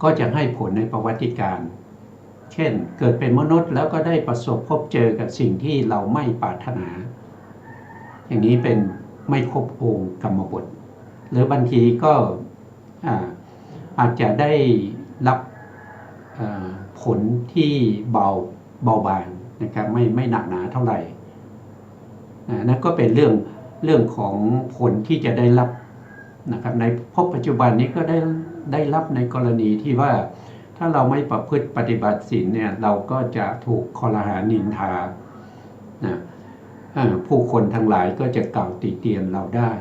ก็จะให้ผลในประวัติการเช่นเกิดเป็นมนุษย์แล้วก็ได้ประสบพบเจอกับสิ่งที่เราไม่ปรารถนาอย่างนี้เป็นไม่ครบองค์กรรมบทหรือบางทีก็อาจจะได้รับผลที่เบาบางนะครับไม่หนักหนาเท่าไหร่นั่นก็เป็นเรื่องของผลที่จะได้รับนะครับในพบปัจจุบันนี้ก็ได้รับในกรณีที่ว่าถ้าเราไม่ประพฤติปฏิบัติศีลเนี่ยเราก็จะถูกคอรหานินทานะผู้คนทั้งหลายก็จะกล่าวติเตียนเราได้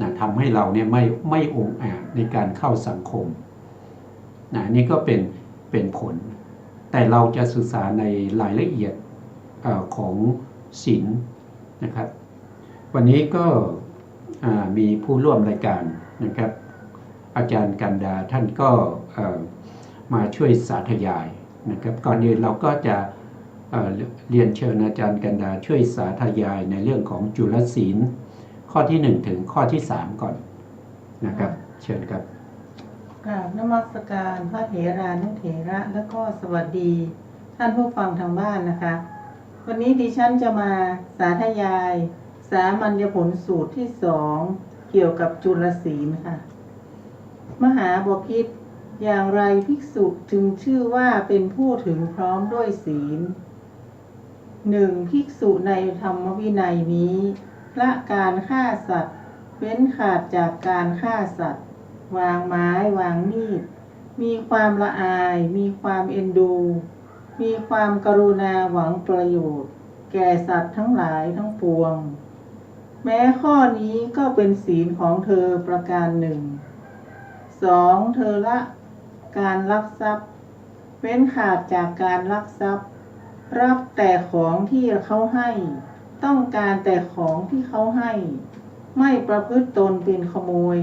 นะทำให้เราเนี่ยไม่องอาจในการเข้าสังคมนะนี่ก็เป็นผลแต่เราจะศึกษาในรายละเอียดของศีลนะครับวันนี้ก็มีผู้ร่วมรายการนะครับอาจารย์กันดาท่านก็มาช่วยสาธยายนะครับก่อนอื่นเราก็จะเรียนเชิญอาจารย์กันดาช่วยสาธยายในเรื่องของจุลศีลข้อที่1ถึงข้อที่3ก่อนนะครับเชิญครับกราบนมัสการพระเถรานุเถระและก็สวัสดีท่านผู้ฟังทางบ้านนะคะวันนี้ดิฉันจะมาสาธยายสามัญญผลสูตรที่2เกี่ยวกับจุลศีลค่ะมหาบพิตรอย่างไรภิกษุจึงชื่อว่าเป็นผู้ถึงพร้อมด้วยศีล 1. ภิกษุในธรรมวินัยนี้ละการฆ่าสัตว์เว้นขาดจากการฆ่าสัตว์วางไม้วางมีดมีความละอายมีความเอ็นดูมีความกรุณาหวังประโยชน์แก่สัตว์ทั้งหลายทั้งปวงแม้ข้อนี้ก็เป็นศีลของเธอประการหนึ่ง 2. เธอละการลักทรัพย์เว้นขาดจากการลักทรัพย์รับแต่ของที่เขาให้ต้องการแต่ของที่เขาให้ไม่ประพฤติตนเป็นขโมย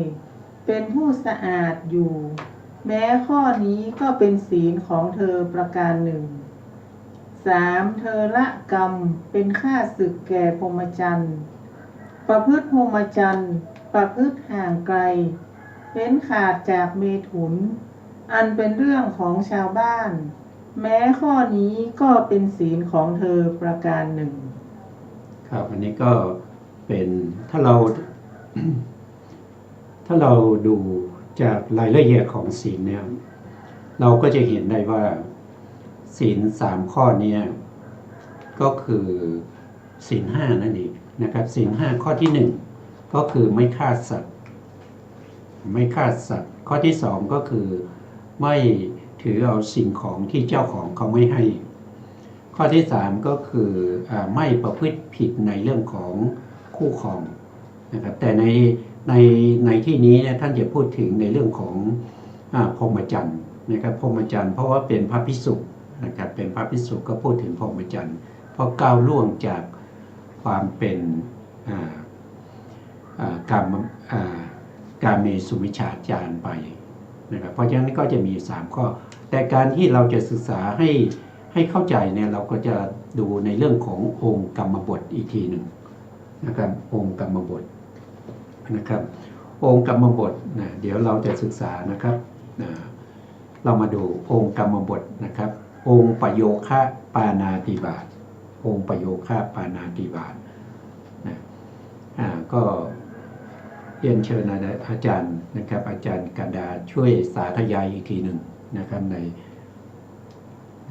เป็นผู้สะอาดอยู่แม้ข้อนี้ก็เป็นศีลของเธอประการหนึ่ง 3. เธอละกรรมเป็นข้าศึกแก่พรหมจรรย์ประพฤติพรหมจรรย์ประพฤติห่างไกลเว้นขาดจากเมถุนอันเป็นเรื่องของชาวบ้านแม้ข้อนี้ก็เป็นศีลของเธอประการหนึ่งครับอันนี้ก็เป็นถ้าเรา ดูจากรายละเอียดของศีลเนี่ยเราก็จะเห็นได้ว่าศีล3ข้อนี้ก็คือศีล5นั่นเองนะครับศีล5ข้อที่1ก็คือไม่ฆ่าสัตว์ข้อที่2ก็คือไม่ถือเอาสิ่งของที่เจ้าของเขาไม่ให้ข้อที่3ก็คือไม่ประพฤติผิดในเรื่องของคู่ครองนะครับแต่ในที่นี้เนี่ยท่านจะพูดถึงในเรื่องของพรหมจรรย์นะครับพรหมจรรย์เพราะว่าเป็นพระภิกษุนะครับเป็นพระภิกษุก็พูดถึงพรหมจรรย์เพราะก้าวล่วงจากความเป็นการเมสุวิชฌาจารไปนะครับเพราะฉะนั้นก็จะมี3ข้อแต่การที่เราจะศึกษาให้เข้าใจเนี่ยเราก็จะดูในเรื่องขององค์กรรมบทอีกทีหนึ่งนะครับองค์กรรมบทนะครับองค์กรรมบทนะเดี๋ยวเราจะศึกษานะครับเรามาดูองค์กรรมบทนะครับองค์ประโยคะปาณาติบาตองค์ประโยคะปาณาติบาตนะก็เรียนเชิญอาจารย์นะครับอาจารย์กันดาช่วยสาธยายอีกทีหนึ่งนะครับใน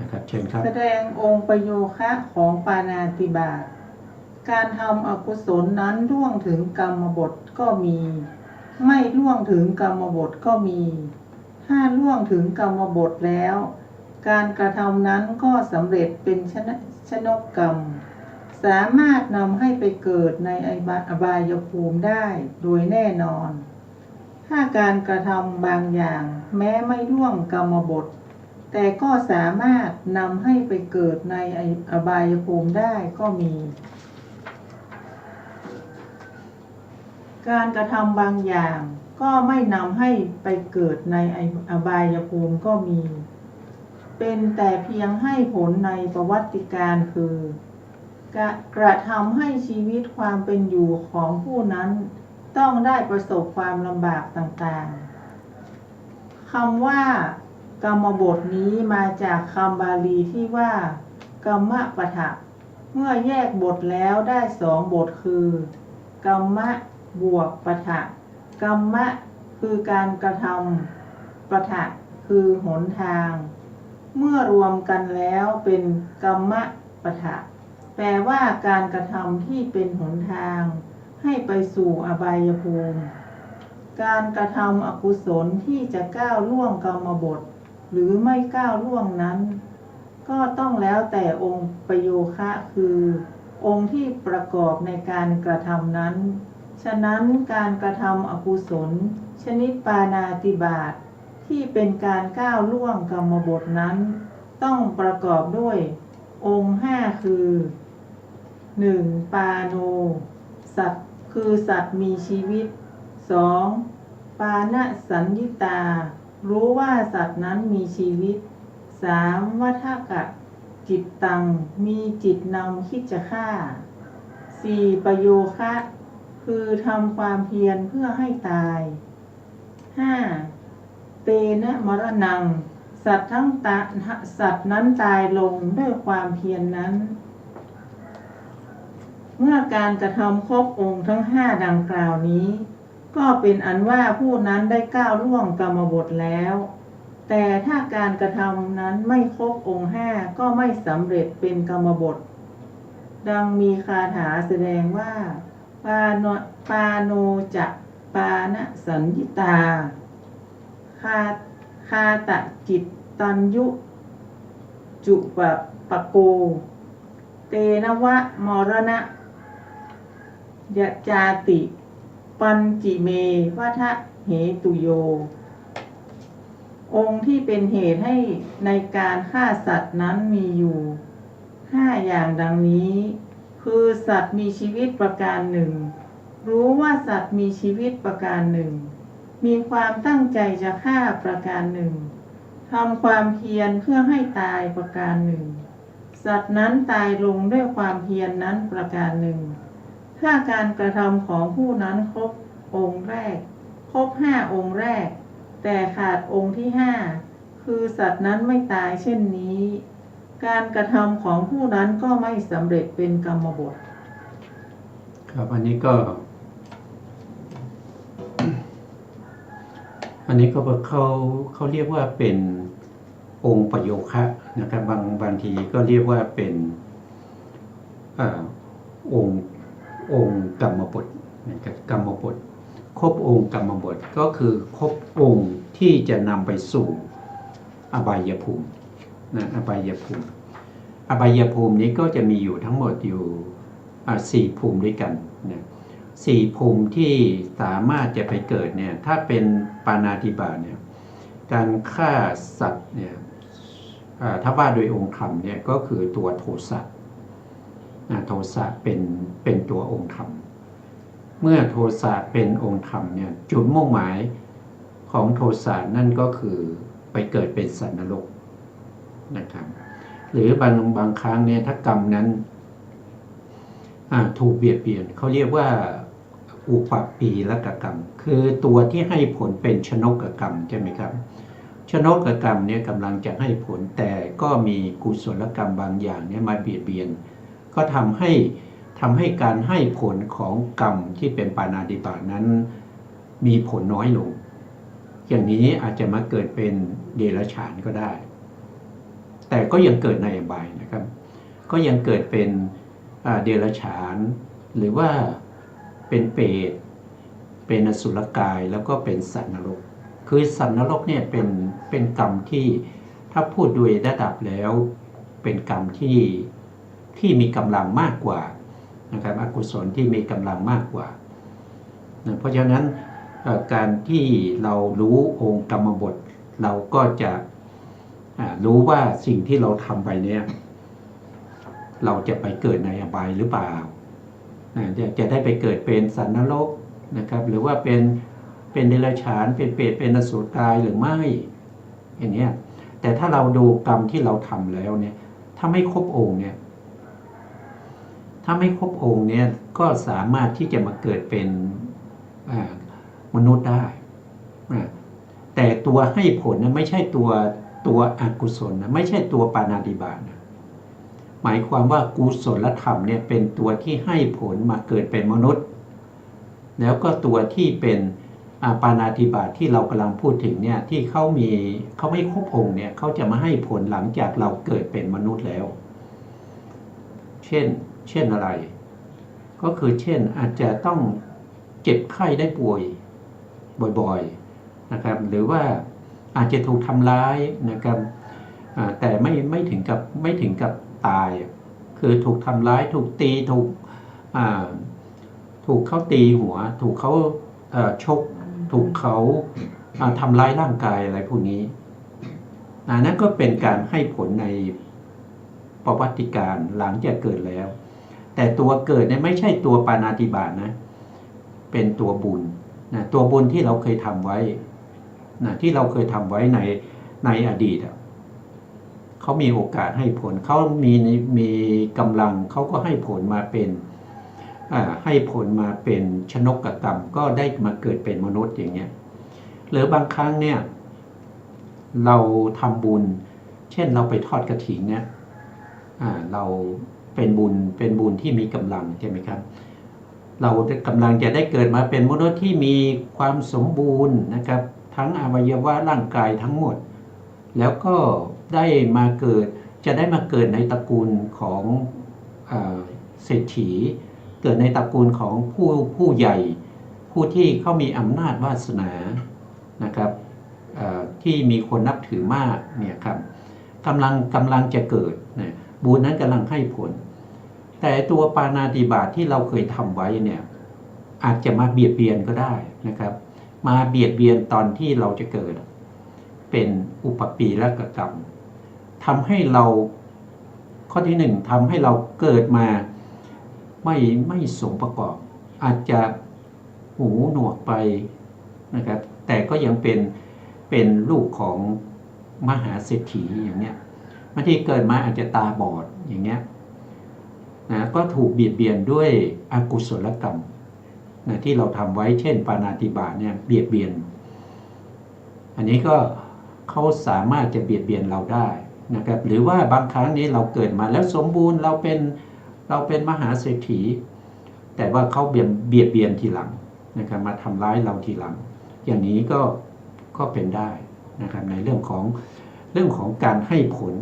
นะครับเชิญครับแสดงองค์ประโยคะของปาณาติบาตการทำอกุศลนั้นล่วงถึงกรรมบทก็มีไม่ล่วงถึงกรรมบทก็มีถ้าล่วงถึงกรรมบทแล้วการกระทำนั้นก็สำเร็จเป็นชนกกรรมสามารถนำให้ไปเกิดในอบายภูมิได้โดยแน่นอนถ้าการกระทำบางอย่างแม้ไม่ล่วงกรรมบทแต่ก็สามารถนำให้ไปเกิดในอบายภูมิได้ก็มีการกระทำบางอย่างก็ไม่นำให้ไปเกิดในอบายภูมิก็มีเป็นแต่เพียงให้ผลในประวัติการคือกระทำให้ชีวิตความเป็นอยู่ของผู้นั้นต้องได้ประสบความลำบากต่างๆคำว่า กรรมบทนี้มาจากคำบาลีที่ว่ากรรมปะทะเมื่อแยกบทแล้วได้สองบทคือกรรมะบวกปะทะกรรมะคือการกระทำปะทะคือหนทาง เมื่อรวมกันแล้วเป็นกรรมปะทะแปลว่าการกระทำที่เป็นหนทางให้ไปสู่อบายภูมิการกระทำอกุศลที่จะก้าวล่วงกรรมบทหรือไม่ก้าวล่วงนั้น ก็ต้องแล้วแต่องค์ประโยคะคือองค์ที่ประกอบในการกระทำนั้นฉะนั้นการกระทำอกุศลชนิดปาณาติบาตที่เป็นการก้าวล่วงกรรมบทนั้นต้องประกอบด้วยองค์ห้าคือ 1. ปาโนสัตว์คือสัตว์มีชีวิต 2. ปานะสัญญิตารู้ว่าสัตว์นั้นมีชีวิต 3. วัฏกะจิตตังมีจิตนำคิดจะฆ่า 4. ประโยคะคือทำความเพียรเพื่อให้ตาย 5. เตนะมรณังสัตว์นั้นตายลงด้วยความเพียรนั้น เมื่อการกระทำครบองค์ทั้งห้าดังกล่าวนี้ ก็เป็นอันว่าผู้นั้นได้ก้าวล่วงกรรมบทแล้ว แต่ถ้าการกระทำนั้นไม่ครบองค์ห้าก็ไม่สำเร็จเป็นกรรมบท ดังมีคาถาแสดงว่าปาโนจะปานะสัญญิตาคาตะจิตตัญยุจุปโกเตนะวะมรณะยะจาติปัญจิเมวัฏเหตุโยองค์ที่เป็นเหตุให้ในการฆ่าสัตว์นั้นมีอยู่5อย่างดังนี้คือสัตว์มีชีวิตประการหนึ่งรู้ว่าสัตว์มีชีวิตประการหนึ่งมีความตั้งใจจะฆ่าประการหนึ่งทำความเพียรเพื่อให้ตายประการหนึ่งสัตว์นั้นตายลงด้วยความเพียรนั้นประการหนึ่งถ้าการกระทำของผู้นั้นครบองค์แรกครบ5องค์แรกแต่ขาดองค์ที่5คือสัตว์นั้นไม่ตายเช่นนี้การกระทำของผู้นั้นก็ไม่สำเร็จเป็นกรรมบทครับอันนี้ก็เขาเรียกว่าเป็นองค์ประโยคะนะครับบางทีก็เรียกว่าเป็นองค์กรรมบทนะครับกรรมบทครบองค์กรรมบทก็คือครบองค์ที่จะนำไปสู่อบายภูมินะอบายภูมินี้ก็จะมีอยู่ทั้งหมดอยู่4ภูมิด้วยกันนะ4ภูมิที่สามารถจะไปเกิดเนี่ยถ้าเป็นปาณาติบาตเนี่ยการฆ่าสัตว์เนี่ยถ้าว่าโดยองค์ธรรมเนี่ยก็คือตัวโทสะโทสะเป็นตัวองค์ธรรมเมื่อโทสะเป็นองค์ธรรมเนี่ยจุดมุ่งหมายของโทสะนั่นก็คือไปเกิดเป็นสัตว์นรกนะครับหรือบางครั้งเนี่ยถ้ากรรมนั้นถูกเบียดเบียนเขาเรียกว่าอุปปีละกกรรมคือตัวที่ให้ผลเป็นชนกกรรมใช่ไหมครับชนกกรรมเนี่ยกำลังจะให้ผลแต่ก็มีกุศลกรรมบางอย่างเนี่ยมาเบียดเบียนก็ทำให้การให้ผลของกรรมที่เป็นปาณาติบาตนั้นมีผลน้อยลงอย่างนี้อาจจะมาเกิดเป็นเดรัจฉานก็ได้แต่ก็ยังเกิดในอบายนะครับก็ยังเกิดเป็นเดรัจฉานหรือว่าเป็นเปรตเป็นอสุรกายแล้วก็เป็นสัตว์นรกคือสัตว์นรกเนี่ยเป็นกรรมที่ถ้าพูดโดยระดับแล้วเป็นกรรมที่มีกำลังมากกว่านะครับอกุศลที่มีกำลังมากกว่าเพราะฉะนั้นการที่เรารู้องค์กรรมบทเราก็จะรู้ว่าสิ่งที่เราทำไปเนี่ยเราจะไปเกิดในอบายหรือเปล่าจะได้ไปเกิดเป็นสัตว์นรกนะครับหรือว่าเป็นเดรัจฉานเป็นเปรตเป็นอสุรกายหรือไม่อย่างนี้แต่ถ้าเราดูกรรมที่เราทำแล้วเนี่ยถ้าไม่ครบองค์เนี่ยก็สามารถที่จะมาเกิดเป็นมนุษย์ได้แต่ตัวให้ผลนะไม่ใช่ตัว ตัวอกุศลนะไม่ใช่ตัวปาณาติบาตนะหมายความว่ากุศลธรรมเนี่ยเป็นตัวที่ให้ผลมาเกิดเป็นมนุษย์ แล้วก็ตัวที่เป็นปาณาติบาตที่เรากำลังพูดถึงเนี่ยที่เขาไม่ครบองค์เนี่ยเขาจะมาให้ผลหลังจากเราเกิดเป็นมนุษย์แล้ว เช่นอะไร ก็คือเช่นอาจจะต้องเจ็บไข้ได้ป่วยบ่อยๆนะครับหรือว่าอาจจะถูกทำร้ายนะครับแต่ไม่ถึงกับตายคือถูกทำร้ายถูกตีถูกเขาตีหัวถูกเขาชกถูกเขาทำร้ายร่างกายอะไรพวกนี้นั่นก็เป็นการให้ผลในประวัติการหลังจากเกิดแล้วแต่ตัวเกิดเนี่ยไม่ใช่ตัวปาณาติบาตนะเป็นตัวบุญนะตัวบุญที่เราเคยทำไว้นะที่เราเคยทำไว้ในอดีตเขามีโอกาสให้ผลเขามีกำลังเขาก็ให้ผลมาเป็นชนกกรรมก็ได้มาเกิดเป็นมนุษย์อย่างเงี้ยหรือบางครั้งเนี่ยเราทำบุญเช่นเราไปทอดกฐินเนี่ยเราเป็นบุญที่มีกำลังใช่ไหมครับเรากำลังจะได้เกิดมาเป็นมนุษย์ที่มีความสมบูรณ์นะครับทั้งอวัยวะร่างกายทั้งหมดแล้วก็ได้มาเกิดจะได้มาเกิดในตระกูลของเศรษฐีเกิดในตระกูลของผู้ใหญ่ผู้ที่เขามีอำนาจวาสนานะครับที่มีคนนับถือมากเนี่ยครับกำลังจะเกิดนะบุญนั้นกำลังให้ผลแต่ตัวปาณาติบาตที่เราเคยทำไว้เนี่ยอาจจะมาเบียดเบียนก็ได้นะครับมาเบียดเบียนตอนที่เราจะเกิดเป็นอุปปีและกกรรมทำให้เราข้อที่หนึ่งทำให้เราเกิดมาไม่สมประกอบอาจจะหูหนวกไปนะครับแต่ก็ยังเป็นลูกของมหาเศรษฐีอย่างเงี้ยบางทีเกิดมาอาจจะตาบอดอย่างเงี้ยนะก็ถูกเบียดเบียนด้วยอกุศลกรรมนะที่เราทำไว้เช่นปาณาติบาตเนี่ยเบียดเบียนอันนี้ก็เขาสามารถจะเบียดเบียนเราได้นะครับหรือว่าบางครั้งนี้เราเกิดมาแล้วสมบูรณ์เราเป็นมหาเศรษฐีแต่ว่าเขาเบียดเบียนทีหลังนะครับมาทำร้ายเราทีหลังอย่างนี้ก็เป็นได้นะครับในเรื่องของการให้ผล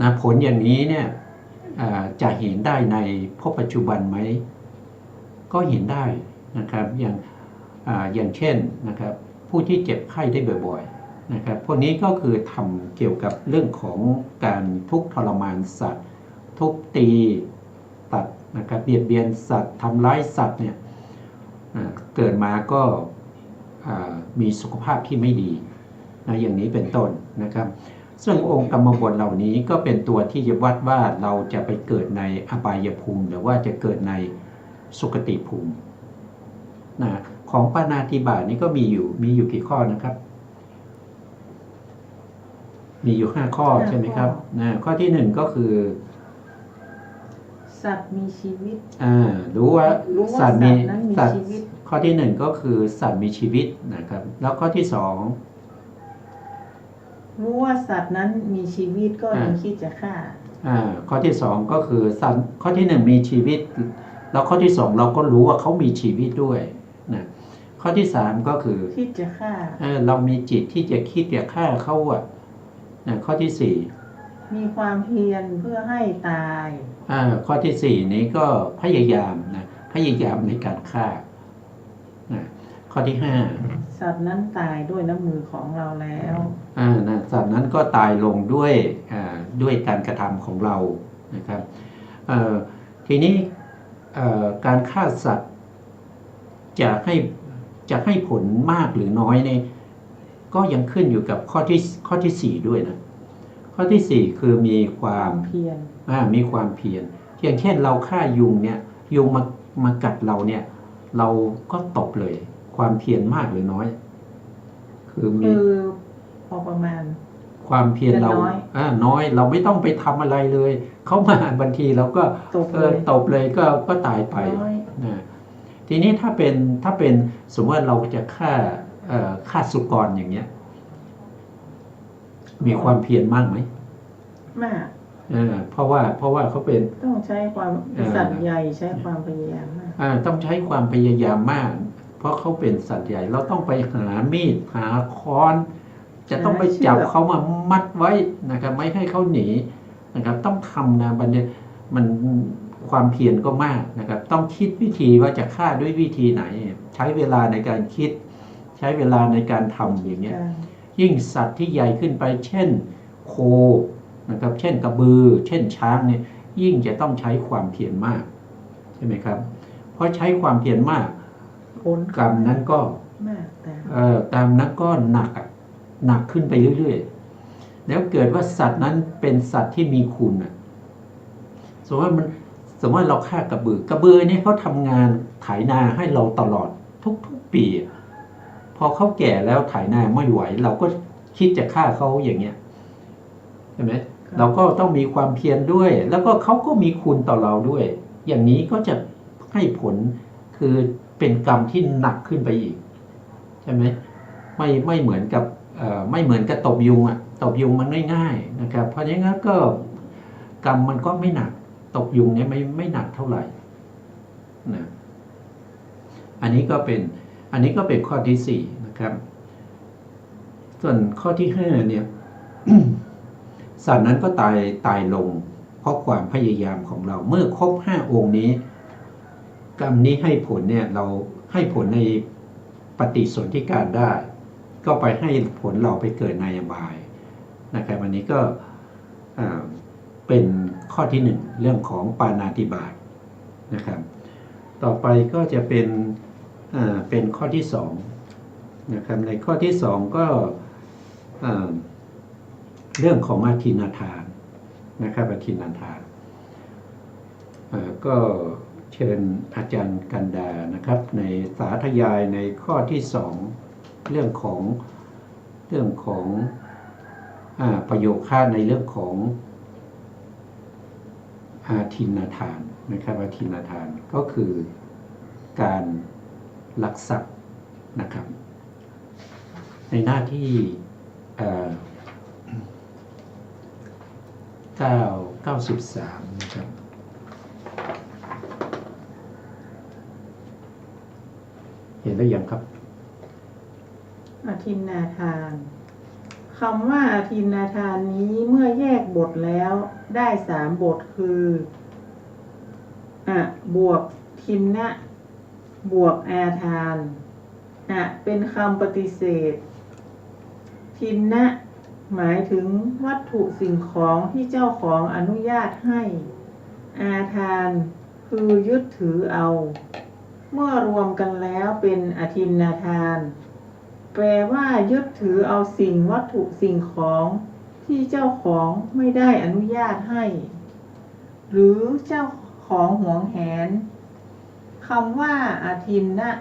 นะผลอย่างนี้เนี่ยจะเห็นได้ในพบปัจจุบันไหมก็เห็นได้นะครับอย่างเช่นนะครับผู้ที่เจ็บไข้ได้บ่อยๆนะครับพวกนี้ก็คือทำเกี่ยวกับเรื่องของการทุกข์ทรมานสัตว์ทุบตีตัดนะครับเบียดเบียนสัตว์ทำร้ายสัตว์เนี่ยเกิดมาก็มีสุขภาพที่ไม่ดีนะอย่างนี้เป็นต้นนะครับซึ่งองค์กรรมบทเหล่านี้ก็เป็นตัวที่จะวัดว่าเราจะไปเกิดในอบายภูมิหรือว่าจะเกิดในสุคติภูมินะของปาณาติบาตนี้ก็มีอยู่กี่ข้อนะครับมีอยู่5ข้อใช่ไหมครับข้อที่1ก็คือสัตว์มีชีวิตรู้ว่าสัตว์มีชีวิตข้อที่1ก็คือสัตว์มีชีวิตนะครับแล้วข้อที่2รู้ว่าสัตว์นั้นมีชีวิตก็ยังคิดจะฆ่าข้อที่2ก็คือสัตว์ข้อที่1มีชีวิตแล้วข้อที่2เราก็รู้ว่าเขามีชีวิตด้วยนะข้อที่3ก็คือคิดจะฆ่าเรามีจิตที่จะคิดจะฆ่าเขาข้อที่4มีความเพียรเพื่อให้ตายข้อที่4นี้ก็พยายามในการฆ่าข้อที่5สัตว์นั้นตายด้วยน้ำมือของเราแล้วสัตว์นั้นก็ตายลงด้วยการกระทำของเรานะครับทีนี้การฆ่าสัตว์จะให้ผลมากหรือน้อยเนี่ยก็ยังขึ้นอยู่กับข้อที่4ด้วยนะข้อที่4คือมีความเพียรอย่างเช่นเราฆ่ายุงเนี่ยยุงมากัดเราเนี่ยเราก็ตบเลยความเพียรมากหรือน้อยคือพอประมาณความเพียรเราน้อยเราไม่ต้องไปทำอะไรเลยเขามาบางทีเราก็ตบเลยก็ตายไปนะทีนี้ถ้าเป็นสมมติว่าเราจะฆ่าสุกรอย่างเงี้ย มีความเพียรมากไหม มาก เพราะว่าเขาเป็น ต้องใช้ความสัตย์ใหญ่ใช้ความพยายามมาก ต้องใช้ความพยายามมาก เพราะเขาเป็นสัตว์ใหญ่เราต้องไปหามีดหาค้อน จะต้องไปจับเขามามัดไว้นะครับไม่ให้เขาหนีนะครับต้องทำนะมันความเพียรก็มากนะครับต้องคิดวิธีว่าจะฆ่าด้วยวิธีไหน ใช้เวลาในการคิด ใช้เวลาในการทำอย่างเงี้ยยิ่งสัตว์ที่ใหญ่ขึ้นไปเช่นโคนะครับเช่นกระบือเช่นช้างเนี่ยยิ่งจะต้องใช้ความเพียรมากใช่ไหมครับเพราะใช้ความเพียรมากผลกรรมนั้นก็มากตามนั้นก็หนักขึ้นไปเรื่อยๆแล้วเกิดว่าสัตว์นั้นเป็นสัตว์ที่มีคุณสมมติว่าเราฆ่ากระบือเนี่ยเขาทำงานไถนาให้เราตลอดทุกปีพอเขาแก่แล้วไถนาไม่ไหวเราก็คิดจะฆ่าเขาอย่างเงี้ยใช่ไหมเราก็ต้องมีความเพียรด้วยแล้วก็เขาก็มีคุณต่อเราด้วยอย่างนี้ก็จะให้ผลคือเป็นกรรมที่หนักขึ้นไปอีกใช่ไหมไม่เหมือนกับไม่เหมือนกับตบยุงตบยุงมันง่ายๆนะครับเพราะฉะนั้นก็กรรมมันก็ไม่หนักตบยุงเนี่ยไม่หนักเท่าไหร่นะอันนี้ก็เป็นข้อที่4นะครับส่วนข้อที่5เนี่ย สัตว์นั้นก็ตายลงเพราะความพยายามของเราเมื่อครบ5องค์นี้กรรมนี้ให้ผลเนี่ยเราให้ผลในปฏิสนธิการได้ก็ไปให้ผลเราไปเกิดในอบายนะครับอันนี้ก็เป็นข้อที่1เรื่องของปาณาติบาตนะครับต่อไปก็จะเป็นข้อที่2นะครับในข้อที่2ก็เรื่องของอาทินนาทานนะครับอาทินนาทานก็เชิญอาจารย์กันดานะครับในสาธยายในข้อที่2เรื่องของประโยคค่าในเรื่องของอาทินนาทานนะครับอาทินนาทานก็คือการลักทรัพย์นะครับในหน้าที่93นะครับเห็นได้ยังครับอาทินนาทานคำว่าอาทินนาทานนี้เมื่อแยกบทแล้วได้3บทคือบวกทินนะบวกอาทานเป็นคำปฏิเสธทินนะหมายถึงวัตถุสิ่งของที่เจ้าของอนุญาตให้อาทานคือยึดถือเอาเมื่อรวมกันแล้วเป็นอทินนาทานแปลว่ายึดถือเอาสิ่งวัตถุสิ่งของที่เจ้าของไม่ได้อนุญาตให้หรือเจ้าของหวงแหนคำว่าอทินนะ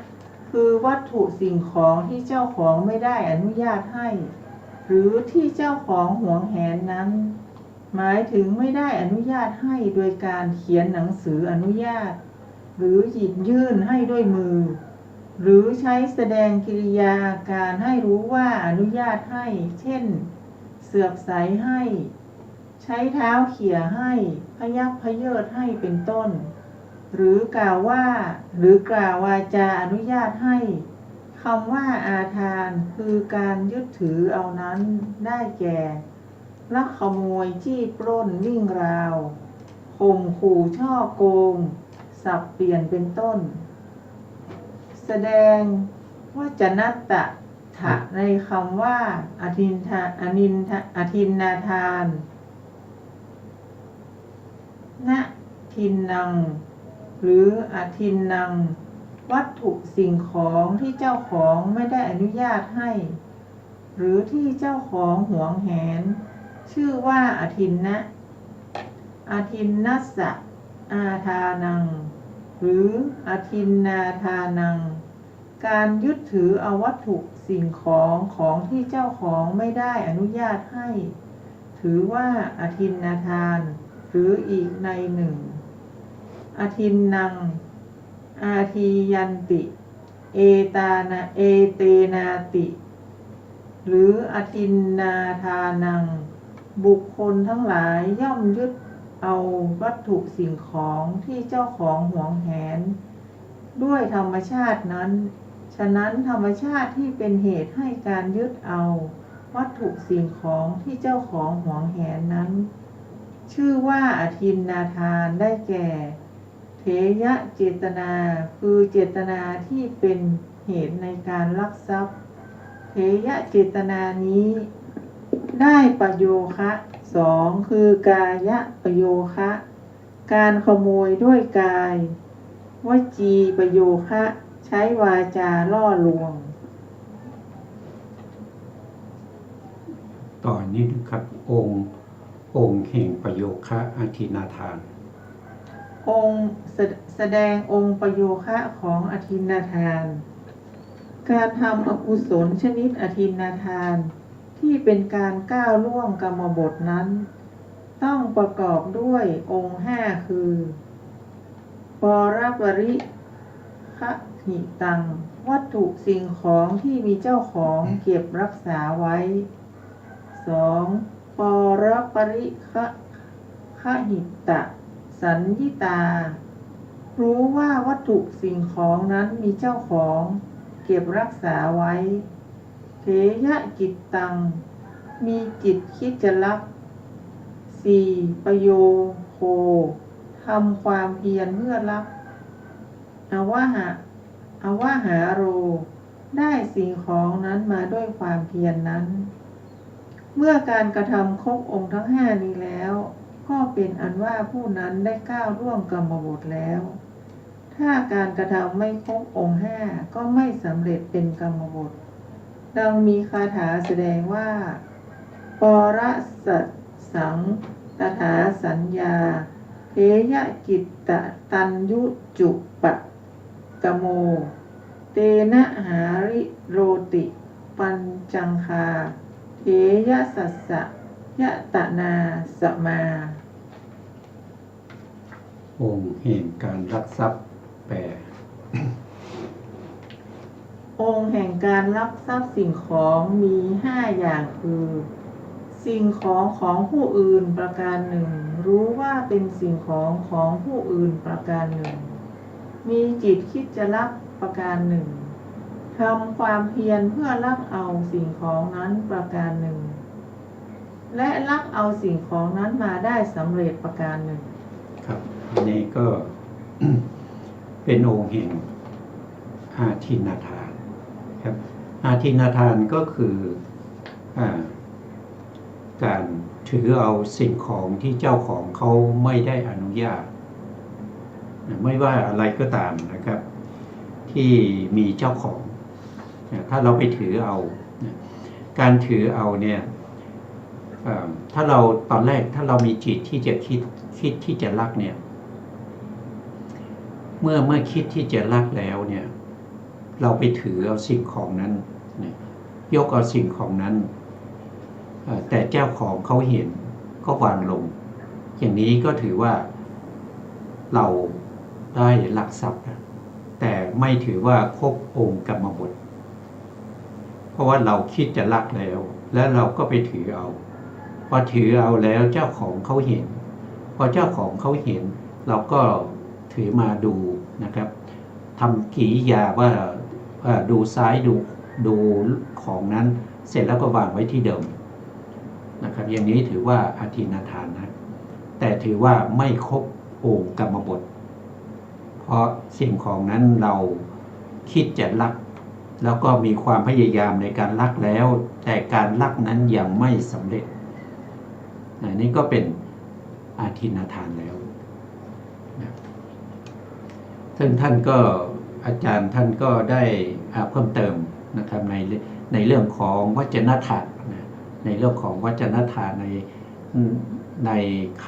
คือวัตถุสิ่งของที่เจ้าของไม่ได้อนุญาตให้หรือที่เจ้าของหวงแหนนั้นหมายถึงไม่ได้อนุญาตให้โดยการเขียนหนังสืออนุญาตหรือหยิบยื่นให้ด้วยมือหรือใช้แสดงกิริยาอาการให้รู้ว่าอนุญาตให้เช่นเสือกใสให้ใช้เท้าเขี่ยให้พยักพเยิดให้เป็นต้นหรือกล่าววาจาอนุญาตให้คำว่าอาทานคือการยึดถือเอานั้นได้แก่ลักขโมยจี้ปล้นวิ่งราวข่มขู่ช่อโกงสับเปลี่ยนเป็นต้นแสดงว่าจะนัตตะถะในคำว่าอทินนาทานนะทินนังหรืออทินนังวัตถุสิ่งของที่เจ้าของไม่ได้อนุญาตให้หรือที่เจ้าของหวงแหนชื่อว่าอทินนะอทินนัสสะอาทานังหรืออทินนาทานังการยึดถือเอาวัตถุสิ่งของที่เจ้าของไม่ได้อนุญาตให้ถือว่าอทินนาทานหรืออีกในหนึ่งอทินนังอาทียันติเอเตนาติ หรืออทินนาทานังบุคคลทั้งหลายย่อมยึดเอาวัตถุสิ่งของที่เจ้าของหวงแหนด้วยธรรมชาตินั้นฉะนั้นธรรมชาติที่เป็นเหตุให้การยึดเอาวัตถุสิ่งของที่เจ้าของหวงแหนนั้นชื่อว่าอทินนาทานได้แก่เถยะเจตนาคือเจตนาที่เป็นเหตุในการลักทรัพย์เถยะเจตนานี้ได้ประโยคะสองคือกายะประโยคะการขโมยด้วยกายวจีประโยคะใช้วาจาล่อลวงต่อนี้นะครับองค์แห่งประโยคะอาทินาทานองค์แสดงองค์ประโยคะของอทินนาทานการทำอกุศลชนิดอทินนาทานที่เป็นการก้าวล่วงกรรมบทนั้นต้องประกอบด้วยองค์ห้าคือปรปริคหิตังวัตถุสิ่งของที่มีเจ้าของเก็บรักษาไว้ 2. ปรปริคหิตะสัญญิตารู้ว่าวัตถุสิ่งของนั้นมีเจ้าของเก็บรักษาไว้เถยะจิตตังมีจิตคิดจะลัก 4. ประโยโคทำความเพียรเพื่อลักอวหาโรได้สิ่งของนั้นมาด้วยความเพียรนั้นเมื่อการกระทำครบองค์ทั้งห้านี้แล้วก็เป็นอันว่าผู้นั้นได้ก้าวล่วงกรรมบทแล้วถ้าการกระทำไม่ครบองค์ห้าก็ไม่สำเร็จเป็นกรรมบทดังมีคาถาแสดงว่าปรสัสังตถาสัญญาเทยะกิตตะตัญยุจุปะกโมเตนะหาริโรติปัญจังคาเทยะสัสสะยะตะนาสมา องค์แห่งการลักทรัพย์แปล องค์แห่งการลักทรัพย์สิ่งของมี5อย่างคือสิ่งของของผู้อื่นประการหนึ่งรู้ว่าเป็นสิ่งของของผู้อื่นประการหนึ่งมีจิตคิดจะลักประการหนึ่งทำความเพียรเพื่อลักเอาสิ่งของนั้นประการหนึ่งและลักเอาสิ่งของนั้นมาได้สำเร็จประการหนึ่งครับอันนี้ก็ เป็นองค์แห่งอาทินนาทานครับอาทินนาทานก็คือการถือเอาสิ่งของที่เจ้าของเขาไม่ได้อนุญาตไม่ว่าอะไรก็ตามนะครับที่มีเจ้าของถ้าเราไปถือเอาการถือเอาเนี่ยถ้าเราตอนแรกถ้าเรามีจิตที่จะคิดที่จะลักเนี่ยเมื่อคิดที่จะลักแล้วเนี่ยเราไปถือเอาสิ่งของนั้นยกเอาสิ่งของนั้นแต่เจ้าของเขาเห็นก็วางลงอย่างนี้ก็ถือว่าเราได้ลักทรัพย์แต่ไม่ถือว่าครบองค์กรรมบทเพราะว่าเราคิดจะลักแล้วเราก็ไปถือเอาพอถือเอาแล้วเจ้าของเขาเห็นพอเจ้าของเขาเห็นเราก็ถือมาดูนะครับทำกิริยาว่าดูซ้ายดูของนั้นเสร็จแล้วก็วางไว้ที่เดิมนะครับอย่างนี้ถือว่าอาทินนาทานนะแต่ถือว่าไม่ครบองค์กรรมบทเพราะสิ่งของนั้นเราคิดจะลักแล้วก็มีความพยายามในการลักแล้วแต่การลักนั้นยังไม่สำเร็จนี่ก็เป็นอาทินนาทานแล้วนะซึ่งท่านก็อาจารย์ท่านก็ได้เพิ่มเติมนะครับในเรื่องของวจนถะในเรื่องของวจนถะในค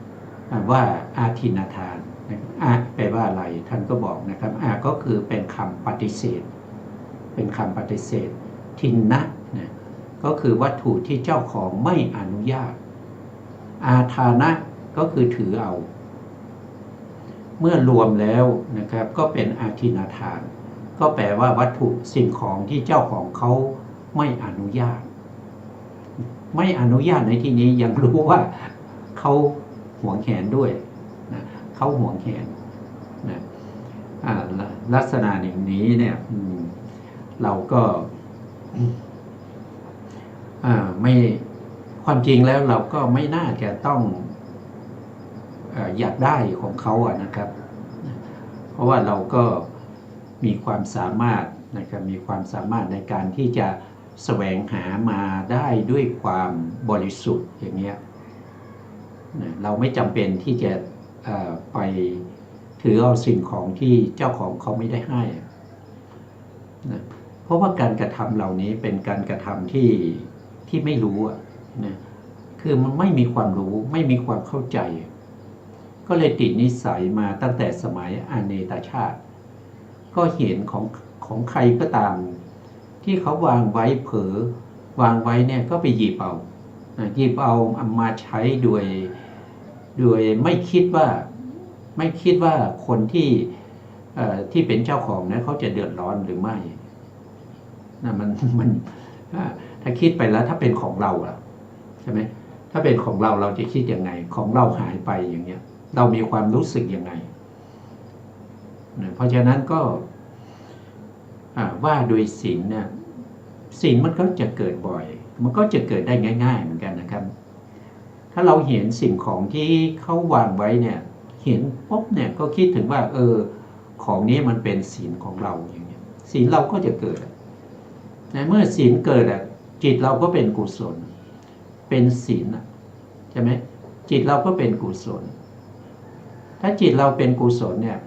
ำว่าอาทินนาทานแปลว่าอะไรท่านก็บอกนะครับก็คือเป็นคำปฏิเสธเป็นคำปฏิเสธทินนะก็คือวัตถุที่เจ้าของไม่อนุญาตอาทานะก็คือถือเอาเมื่อรวมแล้วนะครับก็เป็นอาทินนาทานก็แปลว่าวัตถุสิ่งของที่เจ้าของเขา ไม่อนุญาต ไม่อนุญาตในที่นี้ยังรู้ว่าเขาหวงแหนด้วยนะเขาหวงแหนนะลักษณะอย่างนี้เนี่ยเราก็ไม่ความจริงแล้วเราก็ไม่น่าจะต้องอยากได้ของเขาอะนะครับเพราะว่าเราก็มีความสามารถนะครับมีความสามารถในการที่จะแสวงหามาได้ด้วยความบริสุทธิ์อย่างเงี้ยเราไม่จำเป็นที่จะไปถือเอาสิ่งของที่เจ้าของเขาไม่ได้ให้นะเพราะว่าการกระทำเหล่านี้เป็นการกระทำที่ไม่รู้นะคือมันไม่มีความรู้ไม่มีความเข้าใจก็เลยติดนิสัยมาตั้งแต่สมัยอาเนตชาติก็เห็นของใครก็ตามที่เขาวางไว้เผลอวางไว้เนี่ยก็ไปหยิบเอามาใช้โดยไม่คิดว่าคนที่เป็นเจ้าของนะเขาจะเดือดร้อนหรือไม่นะมันถ้าคิดไปแล้วถ้าเป็นของเราอะใช่ไหมถ้าเป็นของเราจะคิดยังไงของเราหายไปอย่างเงี้ยเรามีความรู้สึกยังไงนะเพราะฉะนั้นก็ว่าโดยศีลเนี่ยศีลมันก็จะเกิดบ่อยมันก็จะเกิดได้ง่ายๆเหมือนกันนะครับถ้าเราเห็นสิ่งของที่เขาวางไว้เนี่ยเห็นปุ๊บเนี่ยก็คิดถึงว่าของนี้มันเป็นศีลของเราอย่างเงี้ยศีลเราก็จะเกิดในเมื่อศีลเกิดจิตเราก็เป็นกุศลเป็นศีลใช่ไหมจิตเราก็เป็นกุศลถ้าจิตเราเป็นกุศลเนี่ย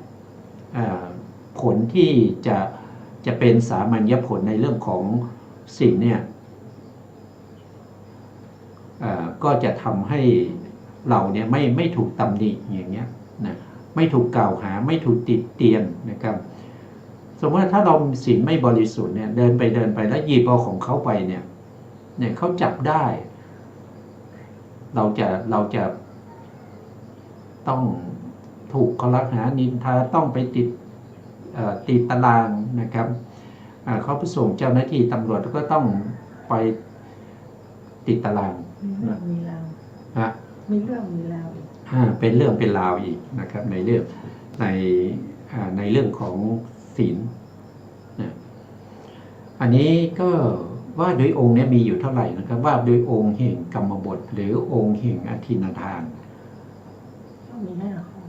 ผลที่จะเป็นสามัญญผลในเรื่องของศีลเนี่ยก็จะทำให้เราเนี่ยไม่ถูกตำหนิอย่างเงี้ยนะไม่ถูกกล่าวหาไม่ถูกติเตียนนะครับสมมติว่าถ้าเราศีลไม่บริสุทธิ์เนี่ยเดินไปแล้วหยิบเอาของเขาไปเนี่ยเขาจับได้เราจะต้องถูกคอรหานินทาต้องไปติดตารางนะครับเขาไปส่งเจ้าหน้าที่ตำรวจก็ต้องไปติดตารางมีราวมีเรื่องมีราวอีกเป็นเรื่องเป็นราวอีกนะครับในเรื่องของศีลนะอันนี้ก็ว่าโดยองค์นี้มีอยู่เท่าไหร่นะครับว่าโดยองค์แห่งกรรมบทหรือองค์แห่งอธินาทานมี5 ข้อ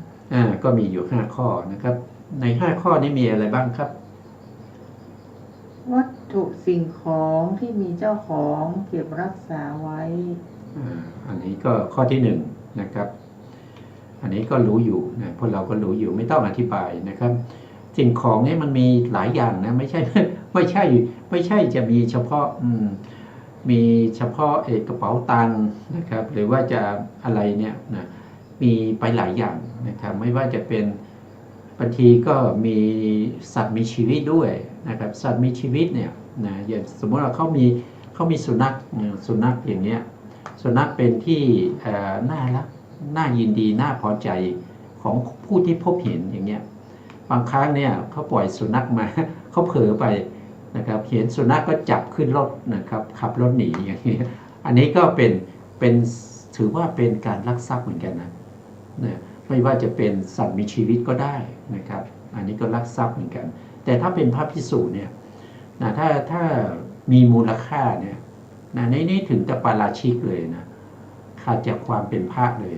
ก็มีอยู่5ข้อนะครับใน5ข้อนี้มีอะไรบ้างครับวัตถุสิ่งของที่มีเจ้าของเก็บรักษาไว้อันนี้ก็ข้อที่1นะครับอันนี้ก็รู้อยู่นะพวกเราก็รู้อยู่ไม่ต้องอธิบายนะครับสิ่งของนี้มันมีหลายอย่างนะไม่ใช่จะมีเฉพาะกระเป๋าตังค์นะครับหรือว่าจะอะไรเนี่ยนะมีไปหลายอย่างนะครับไม่ว่าจะเป็นบางทีก็มีสัตว์มีชีวิตด้วยนะครับสัตว์มีชีวิตเนี่ยนะอย่างสมมติว่าเขามีสุนัขอย่างเงี้ยสุนัขเป็นที่น่ารักน่ายินดีน่าพอใจของผู้ที่พบเห็นอย่างเงี้ยบางครั้งเนี่ยเขาปล่อยสุนัขมาเขาเผลอไปนะครับเห็นสุนัขก็จับขึ้นรถนะครับขับรถหนีอย่างเงี้ยอันนี้ก็เป็นถือว่าเป็นการลักทรัพย์เหมือนกันนะไม่ว่าจะเป็นสัตว์มีชีวิตก็ได้นะครับอันนี้ก็ลักทรัพย์เหมือนกันแต่ถ้าเป็นพระภิกษุเนี่ยนะถ้ามีมูลค่าเนี่ยนะในนี้ถึงจะปาราชิกเลยนะขาดจากความเป็นพระเลย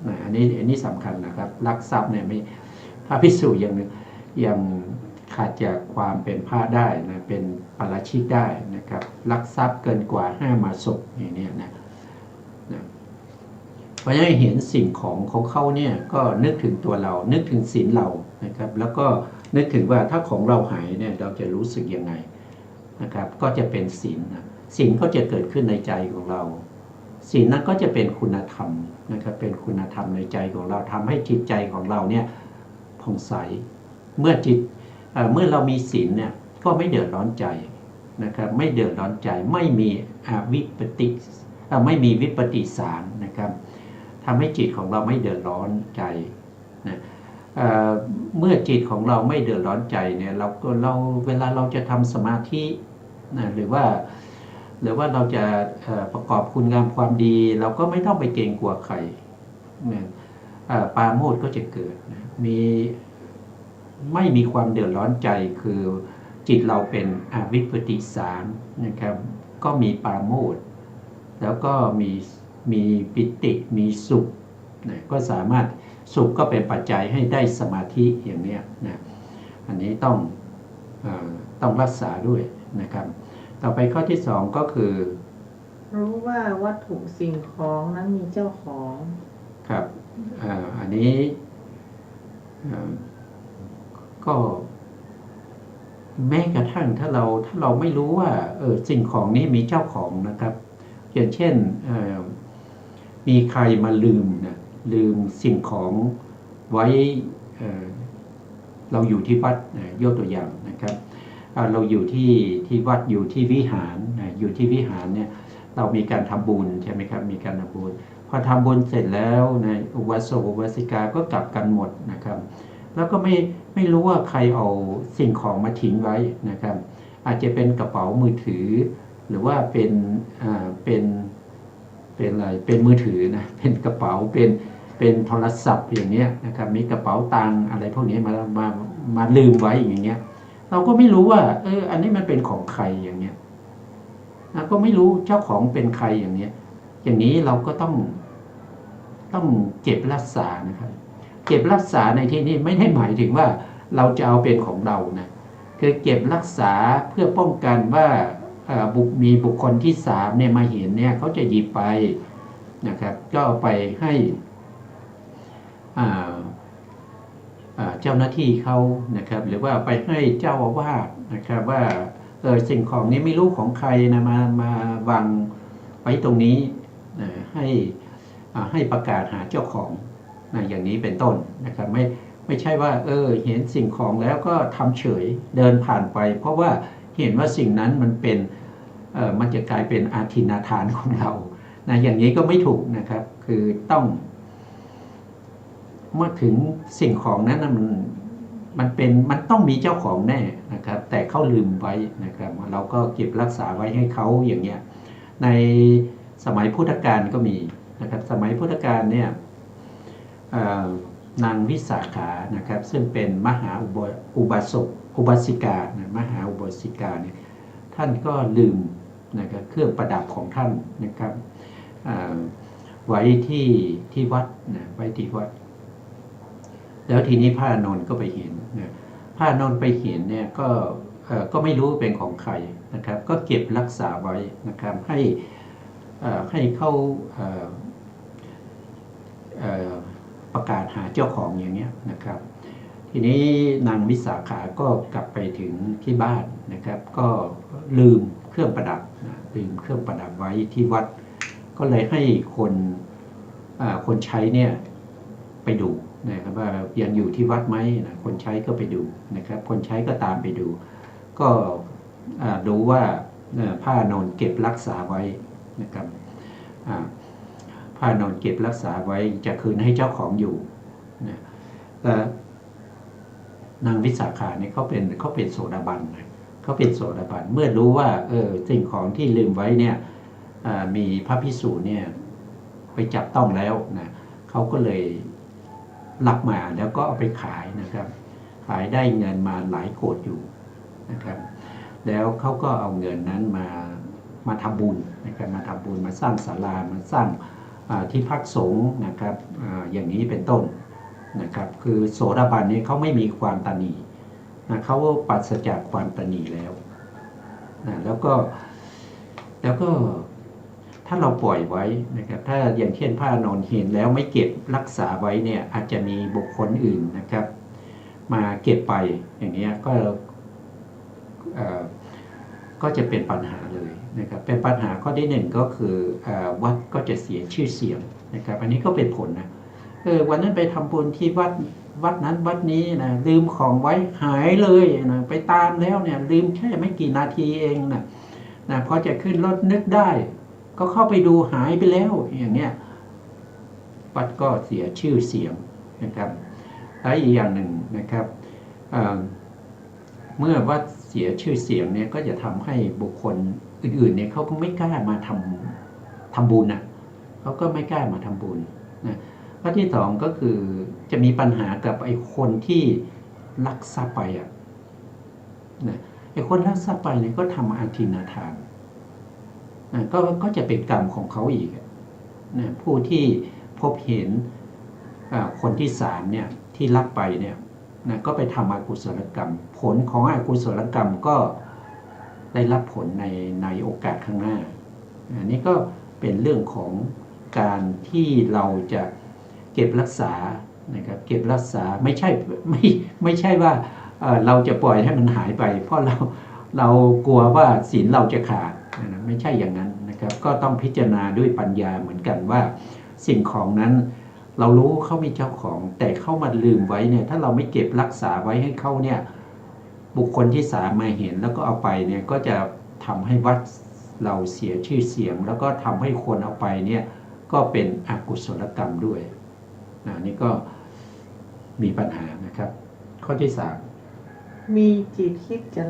นะอันนี้สำคัญนะครับลักทรัพย์เนี่ยไม่พระภิกษุยังขาดจากความเป็นพระได้นะเป็นปาราชิกได้นะครับลักทรัพย์เกินกว่า5 มาศกอย่างนี้นะเพราะฉะนั้นเห็นสิ่งของเขาเนี่ยก็นึกถึงตัวเรานึกถึงศีลเรานะครับแล้วก็นึกถึงว่าถ้าของเราหายเนี่ยเราจะรู้สึกยังไงนะครับก็จะเป็นศีลนะศีลก็จะเกิดขึ้นในใจของเราศีลนั้นก็จะเป็นคุณธรรมนะครับเป็นคุณธรรมในใจของเราทำให้จิตใจของเราเนี่ยผ่องใสเมื่อเรามีศีลเนี่ยก็ไม่เดือดร้อนใจนะครับไม่เดือดร้อนใจไม่มีวิปฏิสารนะครับทำให้จิตของเราไม่เดือดร้อนใจนะเมื่อจิตของเราไม่เดือดร้อนใจเนี่ยเราเวลาเราจะทำสมาธิ นะหรือว่าเราจะประกอบคุณงามความดี เราก็ไม่ต้องไปเกรงกลัวใครนะปราโมทย์ก็จะเกิดนะไม่มีความเดือดร้อนใจคือจิตเราเป็นอวิปปิสารนะครับก็มีปราโมทย์แล้วก็มีปิติมีสุขนะก็สามารถสุขก็เป็นปัจจัยให้ได้สมาธิอย่างนี้นะอันนี้ต้องรักษาด้วยนะครับต่อไปข้อที่2ก็คือรู้ว่าวัตถุสิ่งของนั้นมีเจ้าของครับอันนี้ก็แม้กระทั่งถ้าเราไม่รู้ว่าสิ่งของนี้มีเจ้าของนะครับอย่างเช่นมีใครมาลืมสิ่งของไว้เราอยู่ที่วัดยกตัวอย่างนะครับเราอยู่ที่วัดอยู่ที่วิหารอยู่ที่วิหารเนี่ยเรามีการทำบุญใช่ไหมครับมีการทำบุญพอทำบุญเสร็จแล้วอุบาสกอุบาสิกาก็กลับกันหมดนะครับแล้วก็ไม่รู้ว่าใครเอาสิ่งของมาทิ้งไว้นะครับอาจจะเป็นกระเป๋ามือถือหรือว่าเป็นอะไรเป็นมือถือนะเป็นกระเป๋าเป็นโทรศัพท์อย่างเงี้ยนะครับมีกระเป๋าตังค์อะไรพวกนี้มาลืมไว้อย่างเงี้ยเราก็ไม่รู้ว่าอันนี้มันเป็นของใครอย่างเงี้ยเราก็ไม่รู้เจ้าของเป็นใครอย่างเงี้ยอย่างนี้เราก็ต้องเก็บรักษานะครับเก็บรักษาในที่นี้ไม่ได้หมายถึงว่าเราจะเอาเป็นของเรานะคือเก็บรักษาเพื่อป้องกันว่ามีบุคคลที่3เนี่ยมาเห็นเนี่ยเขาจะหยิบไปนะครับก็เอาไปให้เจ้าหน้าที่เขานะครับหรือว่าไปให้เจ้าอาวาสนะครับว่าสิ่งของนี้ไม่รู้ของใครนะมาวางไว้ตรงนี้ให้ประกาศหาเจ้าของอย่างนี้เป็นต้นนะครับไม่ใช่ว่าเห็นสิ่งของแล้วก็ทำเฉยเดินผ่านไปเพราะว่าเห็นว่าสิ่งนั้นมันจะกลายเป็นอาทินนาทานของเรานะอย่างนี้ก็ไม่ถูกนะครับคือต้องเมื่อถึงสิ่งของนั้นมันต้องมีเจ้าของแน่นะครับแต่เขาลืมไว้นะครับเราก็เก็บรักษาไว้ให้เขาอย่างเงี้ยในสมัยพุทธกาลก็มีนะครับสมัยพุทธกาลเนี่ยนางวิสาขานะครับซึ่งเป็นมหาอุบาสกอุบาสิกามหาอุบาสิกาเนี่ยท่านก็ลืมนะครับเครื่องประดับของท่านนะครับไว้ที่วัดนะไว้ที่วัดแล้วทีนี้พระอานนท์ก็ไปเห็นนะพระอานนท์ไปเห็นเนี่ยก็ไม่รู้เป็นของใครนะครับก็เก็บรักษาไว้นะครับให้เขาประกาศหาเจ้าของอย่างเนี้ยนะครับทีนี้นางวิสาขาก็กลับไปถึงที่บ้านนะครับก็ลืมเครื่องประดับลืมเครื่องประดับไว้ที่วัดก็เลยให้คนใช้เนี่ยไปดูนะครับว่ายังอยู่ที่วัดไหมนะคนใช้ก็ไปดูนะครับคนใช้ก็ตามไปดูก็ดูว่าผ้านอนเก็บรักษาไว้นะครับผ้านอนเก็บรักษาไว้จะคืนให้เจ้าของอยู่นะนางวิสาขาเนี่ยเขาเป็นโสดาบันเขาเป็นโสดาบันเมื่อรู้ว่าสิ่งของที่ลืมไว้เนี่ยมีพระภิกษุเนี่ยไปจับต้องแล้วนะเขาก็เลยรับมาแล้วก็เอาไปขายนะครับขายได้เงินมาหลายโกฏอยู่นะครับแล้วเขาก็เอาเงินนั้นมาทำบุญนะครับมาทำบุญมาสร้างศาลามาสร้างที่พักสงฆ์นะครับอย่างนี้เป็นต้นนะครับคือโสดาบันนี้เขาไม่มีความตนีนะเขาปราศจากความตนีแล้วนะแล้วก็ถ้าเราปล่อยไว้นะครับถ้าอย่างเช่นผ้านอนเห็นแล้วไม่เก็บรักษาไว้เนี่ยอาจจะมีบุคคลอื่นนะครับมาเก็บไปอย่างนี้ก็จะเป็นปัญหาเลยนะครับเป็นปัญหาข้อที่1ก็คือวัดก็จะเสียชื่อเสียงนะครับอันนี้ก็เป็นผลนะวันนั้นไปทำบุญที่วัดนั้นวัดนี้นะลืมของไว้หายเลยนะไปตามแล้วเนี่ยลืมแค่ไม่กี่นาทีเองนะพอจะขึ้นรถนึกได้ก็เข้าไปดูหายไปแล้วอย่างเงี้ยวัดก็เสียชื่อเสียงนะครับและอีกอย่างหนึ่งนะครับเมื่อวัด เสียชื่อเสียงเนี่ยก็จะทำให้บุคคลอื่นๆเนี่ยเขาก็ไม่กล้ามาทำบุญนะเขาก็ไม่กล้ามาทำบุญนะข้อที่สองก็คือจะมีปัญหากับไอ้คนที่ลักทรัพย์ไปอ่ะนะไอ้คนลักทรัพย์ไปเนี่ยก็ทำอาทินนาทานนะก็จะเป็นกรรมของเขาอีกนะผู้ที่พบเห็นคนที่สามเนี่ยที่ลักไปเนี่ยนะก็ไปทำอกุศลกรรมผลของอกุศลกรรมก็ได้รับผลในโอกาสข้างหน้าอันนี้ก็เป็นเรื่องของการที่เราจะเก็บรักษานะครับเก็บรักษาไม่ใช่ว่าเราจะปล่อยให้มันหายไปเพราะเรากลัวว่าศีลเราจะขาดนะไม่ใช่อย่างนั้นนะครับก็ต้องพิจารณาด้วยปัญญาเหมือนกันว่าสิ่งของนั้นเรารู้เขามีเจ้าของแต่เขามาลืมไว้เนี่ยถ้าเราไม่เก็บรักษาไว้ให้เขาเนี่ยบุคคลที่สามมาเห็นแล้วก็เอาไปเนี่ยก็จะทำให้วัดเราเสียชื่อเสียงแล้วก็ทำให้คนเอาไปเนี่ยก็เป็นอกุศลกรรมด้วยนี่ก็มีปัญหานะครับข้อที่สามมีจิตคิดจะ